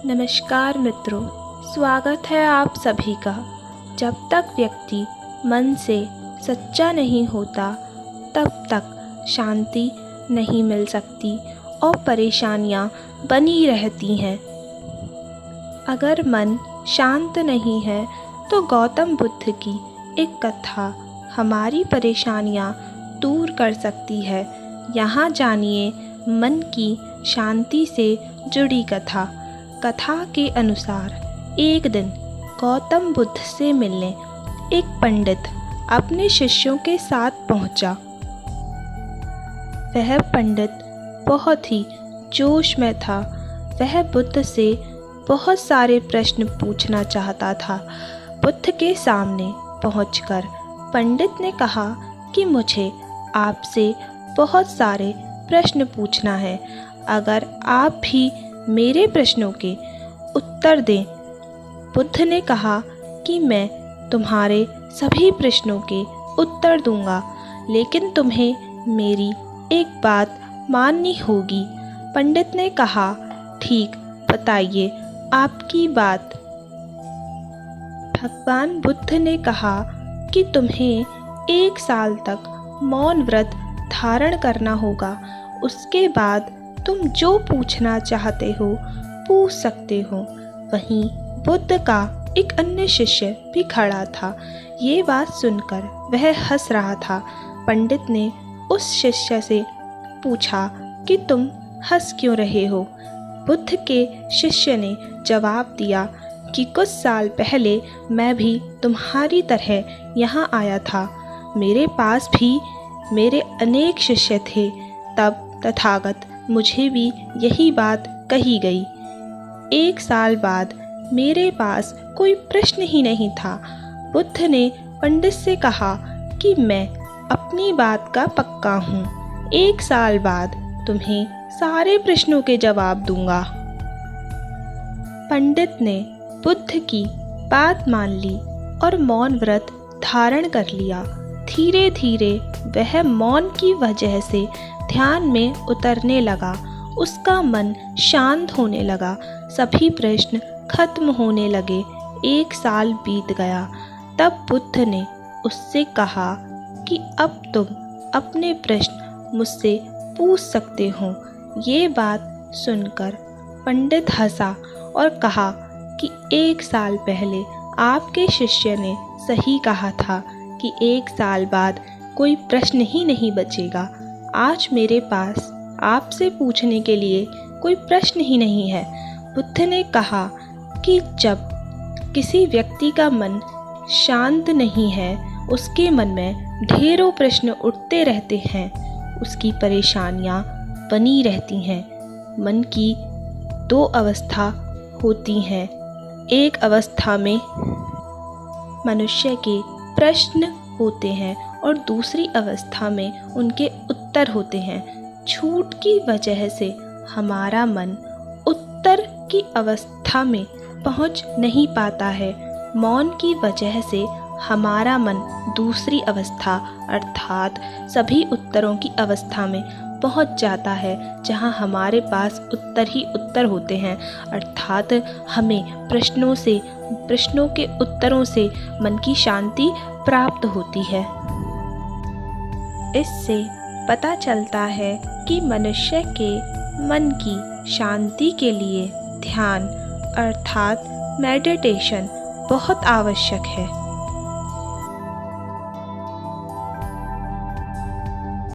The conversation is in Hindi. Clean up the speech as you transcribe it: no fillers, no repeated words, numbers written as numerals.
नमस्कार मित्रों, स्वागत है आप सभी का। जब तक व्यक्ति मन से सच्चा नहीं होता तब तक शांति नहीं मिल सकती और परेशानियां बनी रहती हैं। अगर मन शांत नहीं है तो गौतम बुद्ध की एक कथा हमारी परेशानियां दूर कर सकती है। यहाँ जानिए मन की शांति से जुड़ी कथा। कथा के अनुसार एक दिन गौतम बुद्ध से मिलने एक पंडित अपने शिष्यों के साथ पहुंचा। वह पंडित बहुत ही जोश में था। वह बुद्ध से बहुत सारे प्रश्न पूछना चाहता था। बुद्ध के सामने पहुंचकर पंडित ने कहा कि मुझे आपसे बहुत सारे प्रश्न पूछना है। अगर आप भी मेरे प्रश्नों के उत्तर दें। बुद्ध ने कहा कि मैं तुम्हारे सभी प्रश्नों के उत्तर दूंगा, लेकिन तुम्हें मेरी एक बात माननी होगी। पंडित ने कहा, ठीक, बताइए आपकी बात। भगवान बुद्ध ने कहा कि तुम्हें 1 साल तक मौन व्रत धारण करना होगा। उसके बाद तुम जो पूछना चाहते हो पूछ सकते हो। वहीं बुद्ध का एक अन्य शिष्य भी खड़ा था। ये बात सुनकर वह हंस रहा था। पंडित ने उस शिष्य से पूछा कि तुम हंस क्यों रहे हो। बुद्ध के शिष्य ने जवाब दिया कि कुछ साल पहले मैं भी तुम्हारी तरह यहाँ आया था। मेरे पास भी मेरे अनेक शिष्य थे। तब तथागत मुझे भी यही बात कही गई। 1 साल बाद मेरे पास कोई प्रश्न ही नहीं था। बुद्ध ने पंडित से कहा कि मैं अपनी बात का पक्का हूँ। 1 साल बाद तुम्हें सारे प्रश्नों के जवाब दूंगा। पंडित ने बुद्ध की बात मान ली और मौन व्रत धारण कर लिया। धीरे धीरे वह मौन की वजह से ध्यान में उतरने लगा। उसका मन शांत होने लगा। सभी प्रश्न खत्म होने लगे। 1 साल बीत गया। तब बुद्ध ने उससे कहा कि अब तुम अपने प्रश्न मुझसे पूछ सकते हो। ये बात सुनकर पंडित हंसा और कहा कि 1 साल पहले आपके शिष्य ने सही कहा था कि 1 साल बाद कोई प्रश्न ही नहीं बचेगा। आज मेरे पास आपसे पूछने के लिए कोई प्रश्न ही नहीं है। बुद्ध ने कहा कि जब किसी व्यक्ति का मन शांत नहीं है, उसके मन में ढेरों प्रश्न उठते रहते हैं। उसकी परेशानियां बनी रहती हैं। मन की 2 अवस्था होती हैं। एक अवस्था में मनुष्य के प्रश्न होते हैं और दूसरी अवस्था में उनके उत्तर होते हैं। झूठ की वजह से हमारा मन उत्तर की अवस्था में पहुंच नहीं पाता है। मौन की वजह से हमारा मन दूसरी अवस्था अर्थात सभी उत्तरों की अवस्था में पहुंच जाता है, जहां हमारे पास उत्तर ही उत्तर होते हैं। अर्थात हमें प्रश्नों के उत्तरों से मन की शांति प्राप्त होती है। इससे पता चलता है कि मनुष्य के मन की शांति के लिए ध्यान अर्थात मेडिटेशन बहुत आवश्यक है।